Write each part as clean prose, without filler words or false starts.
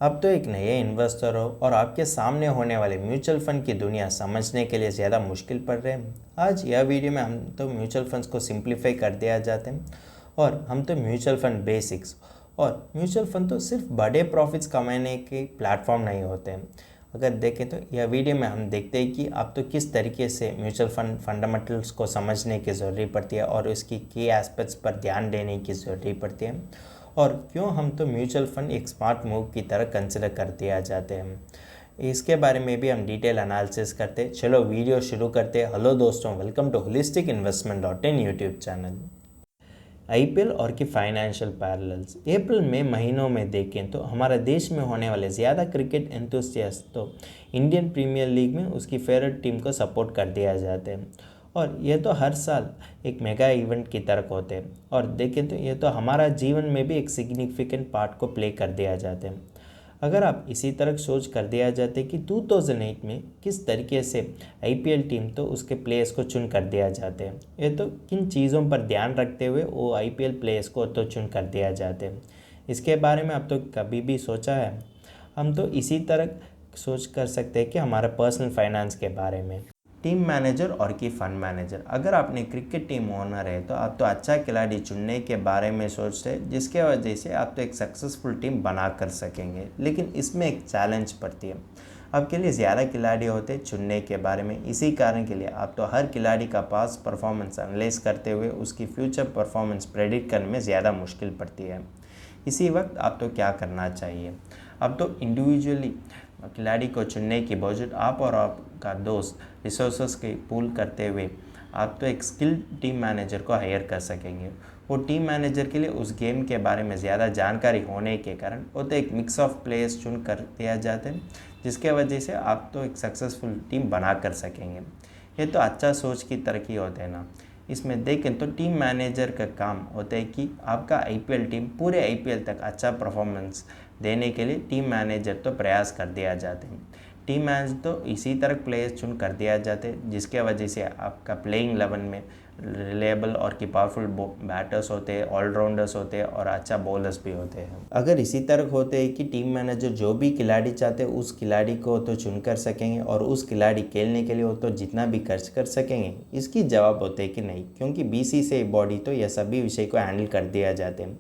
अब तो एक नए इन्वेस्टर हो और आपके सामने होने वाले म्यूचुअल फंड की दुनिया समझने के लिए ज़्यादा मुश्किल पड़ रहे हैं। आज यह वीडियो में हम तो म्यूचुअल फंड्स को सिंप्लीफाई कर दिया जाते हैं और हम तो म्यूचुअल फंड बेसिक्स और म्यूचुअल फंड तो सिर्फ बड़े प्रॉफिट्स कमाने के प्लेटफॉर्म नहीं होते हैं। अगर देखें तो यह वीडियो में हम देखते हैं कि आप तो किस तरीके से म्यूचुअल फंड फंडामेंटल्स को समझने की ज़रूरत पड़ती है और उसकी की एस्पेक्ट्स पर ध्यान देने की ज़रूरत पड़ती है और क्यों हम तो म्यूचुअल फंड एक स्मार्ट मूव की तरह कंसिडर कर दिया जाते हैं। इसके बारे में भी हम डिटेल एनालिसिस करते। चलो वीडियो शुरू करते। हेलो दोस्तों, welcome to holistic investment dot in YouTube channel. IPL और की फाइनेंशियल पैरेलल्स। अप्रैल में महीनों में देखें तो हमारे देश में होने वाले ज़्यादा क्रिकेट एंथुसियास्ट तो इंडियन प्रीमियर लीग में उसकी फेवरेट टीम को सपोर्ट कर दिया जाते हैं और ये तो हर साल एक मेगा इवेंट की तरह होते हैं और देखें तो ये तो हमारा जीवन में भी एक सिग्निफिकेंट पार्ट को प्ले कर दिया जाते हैं। अगर आप इसी तरह सोच कर दिया जाते कि 2008 में किस तरीके से आईपीएल टीम तो उसके प्लेयर्स को चुन कर दिया जाते हैं, ये तो किन चीज़ों पर ध्यान रखते हुए वो आईपीएल प्लेयर्स को तो चुन कर दिया जाते हैं, इसके बारे में आप तो कभी भी सोचा है? हम तो इसी तरह सोच कर सकते हैं कि हमारा पर्सनल फाइनेंस के बारे में। टीम मैनेजर और की फंड मैनेजर। अगर आपने क्रिकेट टीम ओनर है तो आप तो अच्छा खिलाड़ी चुनने के बारे में सोचते हैं जिसके वजह से आप तो एक सक्सेसफुल टीम बना कर सकेंगे, लेकिन इसमें एक चैलेंज पड़ती है। आपके लिए ज़्यादा खिलाड़ी होते चुनने के बारे में, इसी कारण के लिए आप तो हर खिलाड़ी का पास परफॉर्मेंस एनालाइज करते हुए उसकी फ्यूचर परफॉर्मेंस प्रेडिक्ट करने में ज़्यादा मुश्किल पड़ती है। इसी वक्त आप तो क्या करना चाहिए? अब तो इंडिविजुअली खिलाड़ी को चुनने की बजट आप और आपका दोस्त रिसोर्सेस के पूल करते हुए आप तो एक स्किल्ड टीम मैनेजर को हायर कर सकेंगे। वो टीम मैनेजर के लिए उस गेम के बारे में ज़्यादा जानकारी होने के कारण वो तो एक मिक्स ऑफ प्लेयर्स चुन कर दिया जाते हैं जिसके वजह से आप तो एक सक्सेसफुल टीम बना कर सकेंगे। ये तो अच्छा सोच की तरक्की होते हैं ना। इसमें देखें तो टीम मैनेजर का काम होता है कि आपका आईपीएल टीम पूरे आईपीएल तक अच्छा परफॉर्मेंस देने के लिए टीम मैनेजर तो प्रयास कर दिया जाते हैं। टीम मैनेजर तो इसी तरह प्लेयर्स चुन कर दिया जाते हैं जिसके वजह से आपका प्लेइंग 11 में रिलेबल और की पावरफुल बैटर्स होते हैं, ऑलराउंडर्स होते हैं और अच्छा बॉलर्स भी होते हैं। अगर इसी तरह होते हैं कि टीम मैनेजर जो भी खिलाड़ी चाहते हैं उस खिलाड़ी को तो चुन कर सकेंगे और उस खिलाड़ी खेलने के लिए वो तो जितना भी खर्च कर सकेंगे, इसकी जवाब होते हैं कि नहीं, क्योंकि बीसीसीआई बॉडी तो यह सभी विषय को हैंडल कर दिया जाते हैं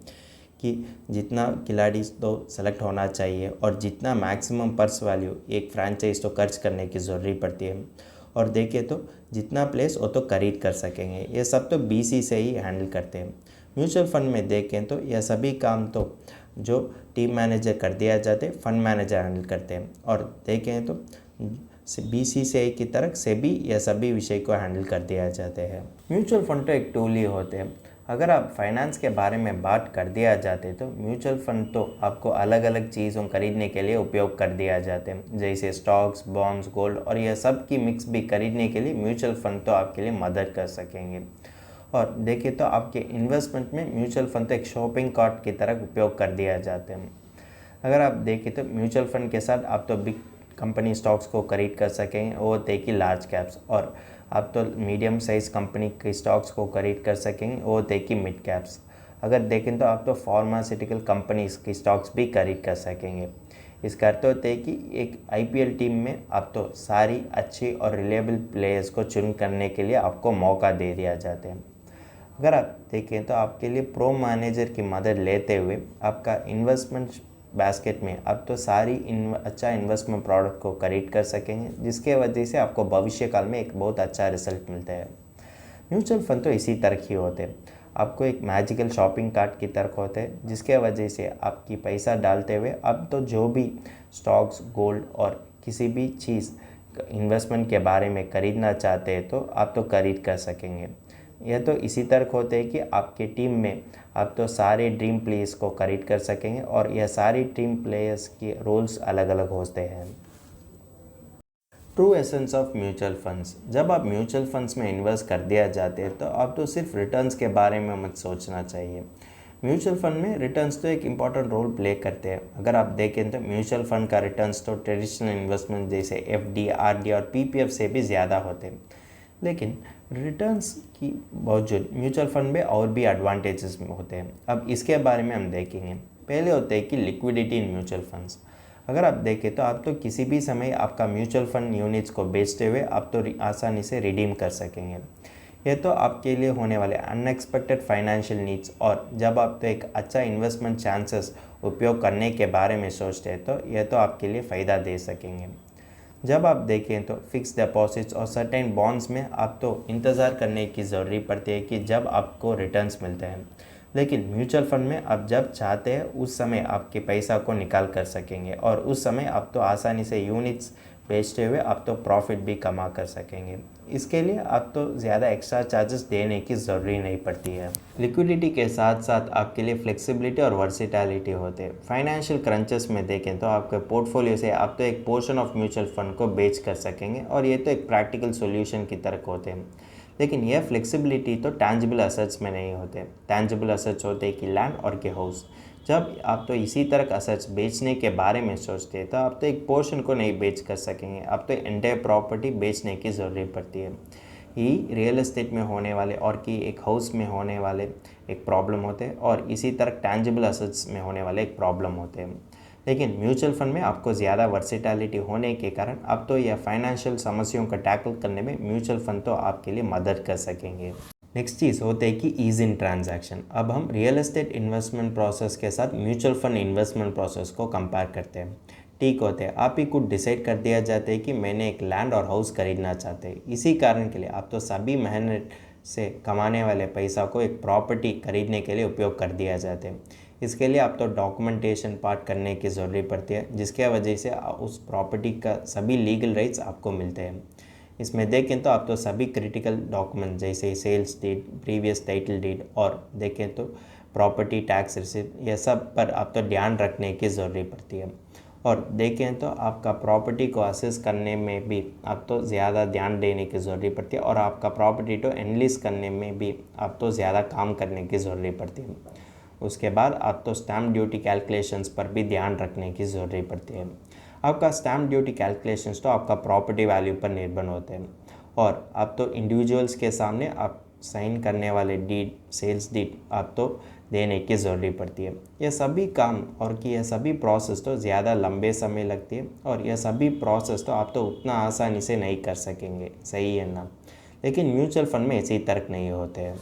कि जितना खिलाड़ी तो सेलेक्ट होना चाहिए और जितना मैक्सिमम पर्स वैल्यू एक फ्रेंचाइज तो खर्च करने की ज़रूरत पड़ती है और देखें तो जितना प्लेस वो तो खरीद कर सकेंगे, ये सब तो बीसी से ही हैंडल करते हैं। म्यूचुअल फंड में देखें तो यह सभी काम तो जो टीम मैनेजर कर दिया जाते फंड मैनेजर हैंडल करते हैं और देखें तो बीसीसीआई की तरफ से भी यह सभी विषय को हैंडल कर दिया जाते हैं। म्यूचुअल फंड तो एक टूल ही होते हैं। अगर आप फाइनेंस के बारे में बात कर दिया जाते तो म्यूचुअल फंड तो आपको अलग अलग चीज़ों खरीदने के लिए उपयोग कर दिया जाते हैं, जैसे स्टॉक्स, बॉन्ड्स, गोल्ड और यह सब की मिक्स भी खरीदने के लिए म्यूचुअल फंड तो आपके लिए मदद कर सकेंगे। और देखिए तो आपके इन्वेस्टमेंट में म्यूचुअल फंड तो एक शॉपिंग कार्ट की तरह उपयोग कर दिया जाते हैं। अगर आप देखें तो म्यूचुअल फंड के साथ आप तो बिग कंपनी स्टॉक्स को खरीद कर सकेंगे, वो देखिए लार्ज कैप्स, और आप तो मीडियम साइज़ कंपनी के स्टॉक्स को खरीद कर सकेंगे, वो देखिए मिड कैप्स। अगर देखें तो आप तो फार्मास्यूटिकल कंपनीज की स्टॉक्स भी खरीद कर सकेंगे। इसका अर्थ होता है कि एक आईपीएल टीम में आप तो सारी अच्छी और रिलेबल प्लेयर्स को चुन करने के लिए आपको मौका दे दिया जाते हैं। अगर आप देखें तो आपके लिए प्रो मैनेजर की मदद लेते हुए आपका इन्वेस्टमेंट बास्केट में आप तो सारी अच्छा इन्वेस्टमेंट प्रोडक्ट को खरीद कर सकेंगे जिसके वजह से आपको भविष्य काल में एक बहुत अच्छा रिजल्ट मिलता है। म्यूचुअल फंड तो इसी तरह ही होते हैं, आपको एक मैजिकल शॉपिंग कार्ट की तरह होते हैं जिसके वजह से आपकी पैसा डालते हुए अब तो जो भी स्टॉक्स, गोल्ड और किसी भी चीज़ इन्वेस्टमेंट के बारे में खरीदना चाहते हैं तो आप तो खरीद कर सकेंगे। यह तो इसी तरह होते हैं कि आपकी टीम में आप तो सारे ड्रीम प्लेयर्स को खरीद कर सकेंगे और यह सारी टीम प्लेयर्स के रोल्स अलग अलग होते हैं। True essence of mutual funds. जब आप म्यूचुअल फंड्स में इन्वेस्ट कर दिया जाते हैं तो आप तो सिर्फ रिटर्न्स के बारे में मत सोचना चाहिए। म्यूचुअल फंड में रिटर्न्स तो एक इम्पॉर्टेंट रोल प्ले करते हैं। अगर आप देखें तो म्यूचुअल फंड का रिटर्न्स तो ट्रेडिशनल इन्वेस्टमेंट जैसे एफडी, आरडी और पीपीएफ से भी ज़्यादा होते हैं, लेकिन रिटर्न्स की बावजूद म्यूचुअल फंड में और भी एडवांटेजेस होते हैं। अब इसके बारे में हम देखेंगे। पहले होते हैं कि लिक्विडिटी इन म्यूचुअल फंड्स। अगर आप देखें तो आप तो किसी भी समय आपका म्यूचुअल फंड यूनिट्स को बेचते हुए आप तो आसानी से रिडीम कर सकेंगे। यह तो आपके लिए होने वाले अनएक्सपेक्टेड फाइनेंशियल नीड्स और जब आप तो एक अच्छा इन्वेस्टमेंट चांसेस उपयोग करने के बारे में सोचते हैं तो यह तो आपके लिए फ़ायदा दे सकेंगे। जब आप देखें तो फिक्स डिपॉजिट्स और सर्टेन बॉन्ड्स में आप तो इंतज़ार करने की ज़रूरी पड़ती है कि जब आपको रिटर्न्स मिलते हैं, लेकिन म्यूचुअल फंड में आप जब चाहते हैं उस समय आपके पैसा को निकाल कर सकेंगे और उस समय आप तो आसानी से यूनिट्स बेचते हुए आप तो प्रॉफिट भी कमा कर सकेंगे। इसके लिए आप तो ज़्यादा एक्स्ट्रा चार्जेस देने की ज़रूरी नहीं पड़ती है। लिक्विडिटी के साथ साथ आपके लिए फ्लेक्सिबिलिटी और वर्सिटैलिटी होते हैं। फाइनेंशियल क्रंचेस में देखें तो आपके पोर्टफोलियो से आप तो एक पोर्शन ऑफ म्यूचुअल फंड को बेच कर सकेंगे और ये तो एक प्रैक्टिकल सोल्यूशन की तरह होते हैं। लेकिन यह फ्लेक्सिबिलिटी तो टैंजिबल असेट्स में नहीं होते। टैंजिबल असेट्स होते हैं कि लैंड और के हाउस। जब आप तो इसी तरह का असेट्स बेचने के बारे में सोचते हैं तो आप तो एक पोर्शन को नहीं बेच कर सकेंगे, आप तो एंटायर प्रॉपर्टी बेचने की ज़रूरत पड़ती है। ये रियल एस्टेट में होने वाले और कि एक हाउस में होने वाले एक प्रॉब्लम होते हैं और इसी तरह टैंजिबल असेट्स में होने वाले एक प्रॉब्लम होते हैं। लेकिन म्यूचुअल फंड में आपको ज़्यादा वर्सिटैलिटी होने के कारण अब तो यह फाइनेंशियल समस्याओं का टैकल करने में म्यूचुअल फंड तो आपके लिए मदद कर सकेंगे। नेक्स्ट चीज़ होते है कि ईज इन ट्रांजैक्शन। अब हम रियल एस्टेट इन्वेस्टमेंट प्रोसेस के साथ म्यूचुअल फंड इन्वेस्टमेंट प्रोसेस को कंपेयर करते हैं। ठीक होते हैं, आप ही कुछ डिसाइड कर दिया जाता है कि मैंने एक लैंड और हाउस खरीदना चाहते हैं। इसी कारण के लिए आप तो सभी मेहनत से कमाने वाले पैसा को एक प्रॉपर्टी खरीदने के लिए उपयोग कर दिया जाता है। इसके लिए आप तो डॉक्यूमेंटेशन पार्ट करने की ज़रूरत पड़ती है, जिसके वजह से उस प्रॉपर्टी का सभी लीगल राइट्स आपको मिलते हैं। इसमें देखें तो आप तो सभी क्रिटिकल डॉक्यूमेंट जैसे sales deed, previous title deed और देखें तो प्रॉपर्टी टैक्स रिसिप्ट, यह सब पर आप तो ध्यान रखने की ज़रूरत पड़ती है। और देखें तो आपका प्रॉपर्टी को असेस करने में भी आप तो ज़्यादा ध्यान देने की ज़रूरत पड़ती है और आपका प्रॉपर्टी को एनालिसिस करने में भी आप तो ज़्यादा काम करने की ज़रूरत पड़ती है। उसके बाद आप तो स्टैम्प ड्यूटी कैलकुलेशंस पर भी ध्यान रखने की ज़रूरत पड़ती है। आपका स्टैम्प ड्यूटी कैलकुलेशंस तो आपका प्रॉपर्टी वैल्यू पर निर्भर होते हैं और आप तो इंडिविजुअल्स के सामने आप साइन करने वाले डीड, सेल्स डीड आप तो देने की ज़रूरत पड़ती है। यह सभी काम और कि यह सभी प्रोसेस तो ज़्यादा लंबे समय लगती है और यह सभी प्रोसेस तो आप तो उतना आसानी से नहीं कर सकेंगे, सही है ना। लेकिन म्यूचुअल फंड में ऐसे तर्क नहीं होते हैं।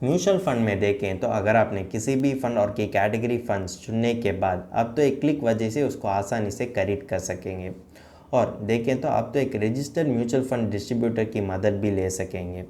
म्यूचुअल फंड में देखें तो अगर आपने किसी भी फंड और की कैटेगरी फंड्स चुनने के बाद आप तो एक क्लिक वजह से उसको आसानी से खरीद कर सकेंगे और देखें तो आप तो एक रजिस्टर्ड म्यूचुअल फंड डिस्ट्रीब्यूटर की मदद भी ले सकेंगे।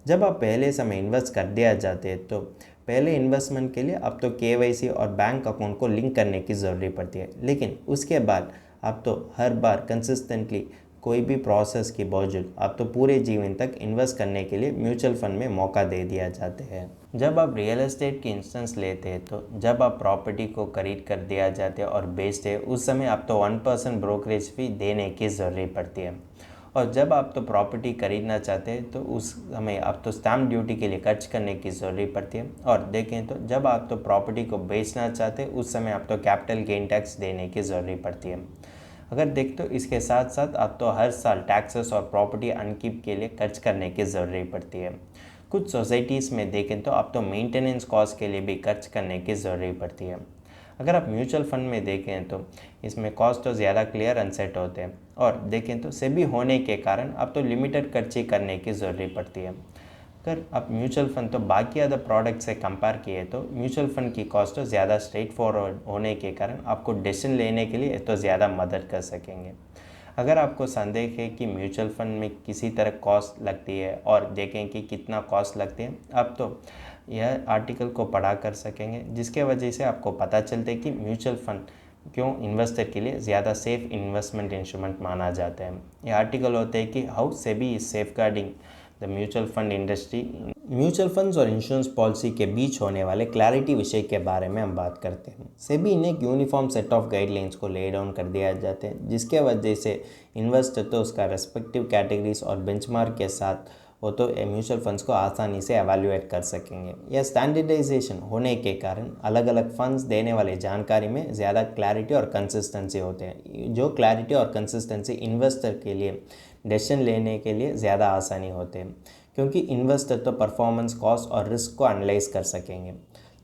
जब आप पहले समय इन्वेस्ट कर दिया जाते हैं तो पहले इन्वेस्टमेंट के लिए आप तो केवाईसी और बैंक अकाउंट को लिंक करने की ज़रूरत पड़ती है, लेकिन उसके बाद आप तो हर बार कंसिस्टेंटली कोई भी प्रोसेस के बावजूद आप तो पूरे जीवन तक इन्वेस्ट करने के लिए म्यूचुअल फंड में मौका दे दिया जाते हैं। जब आप रियल एस्टेट की इंस्टेंस लेते हैं तो जब आप प्रॉपर्टी को खरीद कर दिया जाते हैं और बेचते हैं उस समय आप तो 1% ब्रोकरेज फी देने की ज़रूरत पड़ती है और जब आप तो प्रॉपर्टी खरीदना चाहते हैं तो उस समय आप तो स्टैम्प ड्यूटी के लिए खर्च करने की ज़रूरत पड़ती है और देखें तो जब आप तो प्रॉपर्टी को बेचना चाहते हैं उस समय आप तो कैपिटल गेन टैक्स देने की ज़रूरत पड़ती है। अगर देख तो इसके साथ साथ आप तो हर साल टैक्सेस और प्रॉपर्टी अनकीप के लिए खर्च करने की ज़रूरत पड़ती है। कुछ सोसाइटीज़ में देखें तो आप तो मेंटेनेंस कॉस्ट के लिए भी खर्च करने की ज़रूरत पड़ती है। अगर आप म्यूचुअल फंड में देखें तो इसमें कॉस्ट तो ज़्यादा क्लियर अनसेट होते हैं और देखें तो सेबी होने के कारण अब तो लिमिटेड खर्ची करने की ज़रूरत पड़ती है। अगर आप म्यूचुअल फंड तो बाकी अदर प्रोडक्ट से कंपेयर किए तो म्यूचुअल फंड की कॉस्ट तो ज़्यादा स्ट्रेट फॉरवर्ड होने के कारण आपको डिसीजन लेने के लिए तो ज़्यादा मदद कर सकेंगे। अगर आपको संदेह है कि म्यूचुअल फंड में किसी तरह कॉस्ट लगती है और देखें कि कितना कॉस्ट लगती है, आप तो यह आर्टिकल को पढ़ा कर सकेंगे, जिसके वजह से आपको पता चलता है कि म्यूचुअल फंड क्यों इन्वेस्टर के लिए ज़्यादा सेफ इन्वेस्टमेंट इंस्ट्रूमेंट माना जाता है। यह आर्टिकल होता है कि how SEBI is safeguarding the mutual fund industry. Mutual funds और इंश्योरेंस पॉलिसी के बीच होने वाले क्लैरिटी विषय के बारे में हम बात करते हैं। सेबी ने एक यूनिफॉर्म सेट ऑफ गाइडलाइंस को ले डाउन कर दिया जाते हैं, जिसके वजह से इन्वेस्टर तो उसका रेस्पेक्टिव कैटेगरीज और बेंचमार्क के साथ वो तो म्यूचुअल फंड्स को आसानी से एवेल्युएट कर सकेंगे। यह स्टैंडर्डाइजेशन होने के कारण अलग अलग फंड्स देने वाली जानकारी में ज़्यादा क्लैरिटी और कंसिस्टेंसी होते हैं, जो क्लैरिटी और कंसिस्टेंसी इन्वेस्टर के लिए डिसीजन लेने के लिए ज़्यादा आसानी होते हैं, क्योंकि इन्वेस्टर तो परफॉर्मेंस, कॉस्ट और रिस्क को एनालाइज कर सकेंगे।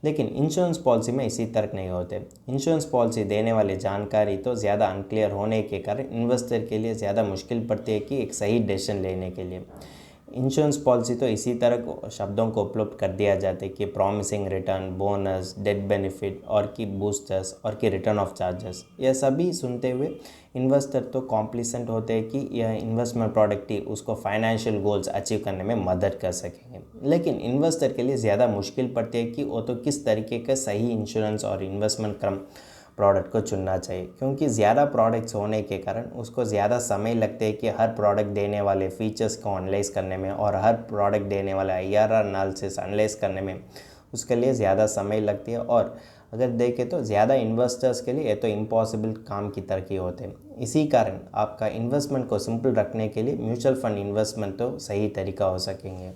लेकिन इंश्योरेंस पॉलिसी में इसी तर्क नहीं होते। इंश्योरेंस पॉलिसी देने वाली जानकारी तो ज़्यादा अनक्लियर होने के कारण इन्वेस्टर के लिए ज़्यादा मुश्किल पड़ती है कि एक सही डिसीजन लेने के लिए। इंश्योरेंस पॉलिसी तो इसी तरह शब्दों को उपलब्ध कर दिया जाता है कि promising return, bonus, death benefit और कि बूस्टर्स और कि रिटर्न ऑफ चार्जेस। यह सभी सुनते हुए इन्वेस्टर तो कॉम्प्लिसेंट होते हैं कि यह इन्वेस्टमेंट प्रोडक्ट ही उसको फाइनेंशियल गोल्स अचीव करने में मदद कर सकेंगे। लेकिन इन्वेस्टर के लिए ज़्यादा मुश्किल पड़ती है कि वो तो किस तरीके का सही इंश्योरेंस और इन्वेस्टमेंट क्रम प्रोडक्ट को चुनना चाहिए, क्योंकि ज़्यादा प्रोडक्ट्स होने के कारण उसको ज़्यादा समय लगते हैं कि हर प्रोडक्ट देने वाले फीचर्स को एनालाइज करने में और हर प्रोडक्ट देने वाला IRR एनालिसिस एनालाइज करने में उसके लिए ज़्यादा समय लगती है। और अगर देखें तो ज़्यादा इन्वेस्टर्स के लिए ये तो इम्पॉसिबल काम की तरह ही होते हैं। इसी कारण आपका इन्वेस्टमेंट को सिंपल रखने के लिए म्यूचुअल फंड इन्वेस्टमेंट तो सही तरीका हो सकेंगे।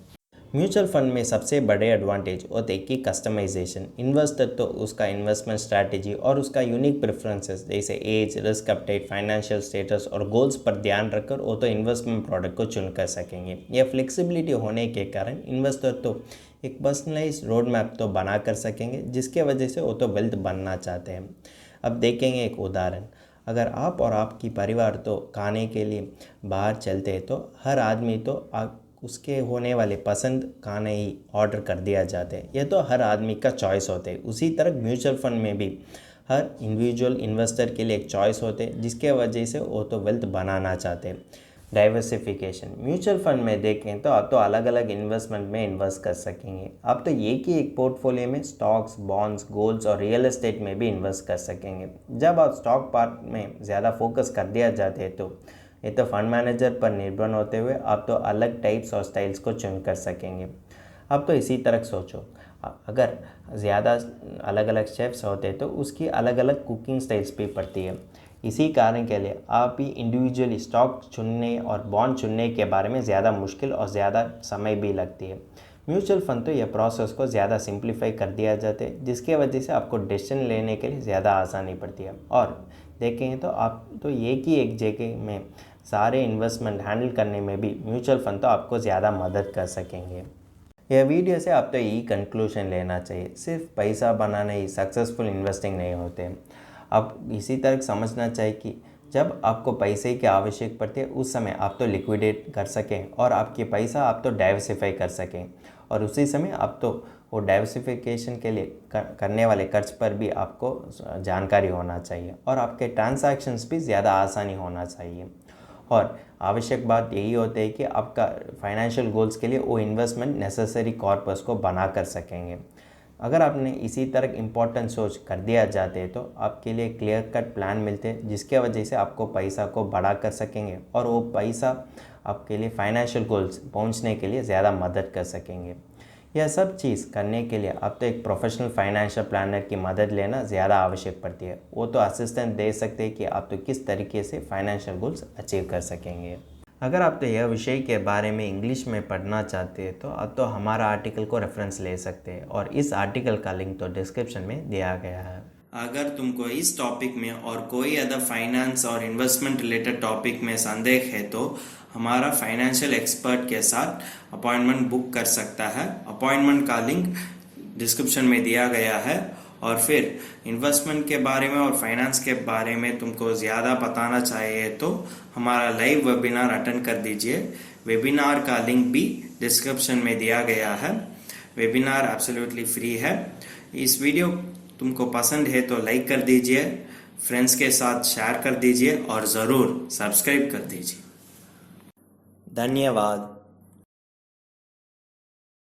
म्यूचुअल फंड में सबसे बड़े एडवांटेज होते हैं कि कस्टमाइजेशन। इन्वेस्टर तो उसका इन्वेस्टमेंट स्ट्रैटेजी और उसका यूनिक प्रेफरेंसेस जैसे age, risk update, financial status और गोल्स पर ध्यान रखकर वो तो इन्वेस्टमेंट प्रोडक्ट को चुन कर सकेंगे। यह फ्लेक्सिबिलिटी होने के कारण इन्वेस्टर तो एक पर्सनलाइज रोड मैप तो बना कर सकेंगे, जिसके वजह से वो तो वेल्थ बनना चाहते हैं। अब देखेंगे एक उदाहरण। अगर आप और आपकी परिवार तो खाने के लिए बाहर चलते हैं तो हर आदमी तो उसके होने वाले पसंद खाने ही ऑर्डर कर दिया जाते हैं। यह तो हर आदमी का चॉइस होते हैं। उसी तरह म्यूचुअल फंड में भी हर इंडिविजुअल इन्वेस्टर के लिए एक चॉइस होते हैं, जिसके वजह से वो तो वेल्थ बनाना चाहते हैं। डाइवर्सिफिकेशन। म्यूचुअल फंड में देखें तो आप तो अलग अलग इन्वेस्टमेंट में इन्वेस्ट कर सकेंगे। आप तो एक पोर्टफोलियो में स्टॉक्स, बॉन्ड्स, गोल्ड्स और रियल एस्टेट में भी इन्वेस्ट कर सकेंगे। जब आप स्टॉक पार्ट में ज़्यादा फोकस कर दिया जाते हैं तो ये तो फंड मैनेजर पर निर्भर होते हुए आप तो अलग टाइप्स और स्टाइल्स को चुन कर सकेंगे। आप तो इसी तरह सोचो, अगर ज़्यादा अलग अलग शेफ्स होते तो उसकी अलग अलग कुकिंग स्टाइल्स भी पड़ती है। इसी कारण के लिए आप ही इंडिविजुअली स्टॉक चुनने और बॉन्ड चुनने के बारे में ज़्यादा मुश्किल और ज़्यादा समय भी लगती है। म्यूचुअल फंड तो यह प्रोसेस को ज़्यादा सिंप्लीफाई कर दिया जाता है, जिसके वजह से आपको डिसीजन लेने के लिए ज़्यादा आसानी पड़ती है। और देखेंगे तो आप तो एक जगह में सारे इन्वेस्टमेंट हैंडल करने में भी म्यूचुअल फंड तो आपको ज़्यादा मदद कर सकेंगे। यह वीडियो से आप तो यही कंक्लूजन लेना चाहिए, सिर्फ पैसा बनाना ही सक्सेसफुल इन्वेस्टिंग नहीं होते। आप इसी तरह समझना चाहिए कि जब आपको पैसे की आवश्यक पड़ती है उस समय आप तो लिक्विडेट कर सकें और आपके पैसा आप तो डाइवर्सिफाई कर सकें, और उसी समय आप तो वो डाइवर्सिफिकेशन के लिए करने वाले खर्च पर भी आपको जानकारी होना चाहिए और आपके ट्रांजैक्शंस भी ज़्यादा आसानी होना चाहिए। और आवश्यक बात यही होती है कि आपका फाइनेंशियल गोल्स के लिए वो इन्वेस्टमेंट नेसेसरी कॉर्पस को बना कर सकेंगे। अगर आपने इसी तरह इम्पोर्टेंट सोच कर दिया जाते हैं तो आपके लिए क्लियर कट प्लान मिलते हैं, जिसके वजह से आपको पैसा को बड़ा कर सकेंगे और वो पैसा आपके लिए फाइनेंशियल गोल्स पहुंचने के लिए ज़्यादा मदद कर सकेंगे। यह सब चीज़ करने के लिए अब तो एक प्रोफेशनल फाइनेंशियल प्लानर की मदद लेना ज़्यादा आवश्यक पड़ती है। वो तो असिस्टेंट दे सकते हैं कि आप तो किस तरीके से फाइनेंशियल गोल्स अचीव कर सकेंगे। अगर आप तो यह विषय के बारे में इंग्लिश में पढ़ना चाहते हैं तो आप तो हमारा आर्टिकल को रेफरेंस ले सकते हैं और इस आर्टिकल का लिंक तो डिस्क्रिप्शन में दिया गया है। अगर तुमको इस टॉपिक में और कोई अदर फाइनेंस और इन्वेस्टमेंट रिलेटेड टॉपिक में संदेह है तो हमारा फाइनेंशियल एक्सपर्ट के साथ अपॉइंटमेंट बुक कर सकता है। अपॉइंटमेंट का लिंक डिस्क्रिप्शन में दिया गया है। और फिर इन्वेस्टमेंट के बारे में और फाइनेंस के बारे में तुमको ज़्यादा बताना चाहिए तो हमारा लाइव वेबिनार अटेंड कर दीजिए। वेबिनार का लिंक भी डिस्क्रिप्शन में दिया गया है। वेबिनार एब्सोल्युटली फ्री है। इस वीडियो तुमको पसंद है तो लाइक कर दीजिए, फ्रेंड्स के साथ शेयर कर दीजिए और ज़रूर सब्सक्राइब कर दीजिए। धन्यवाद।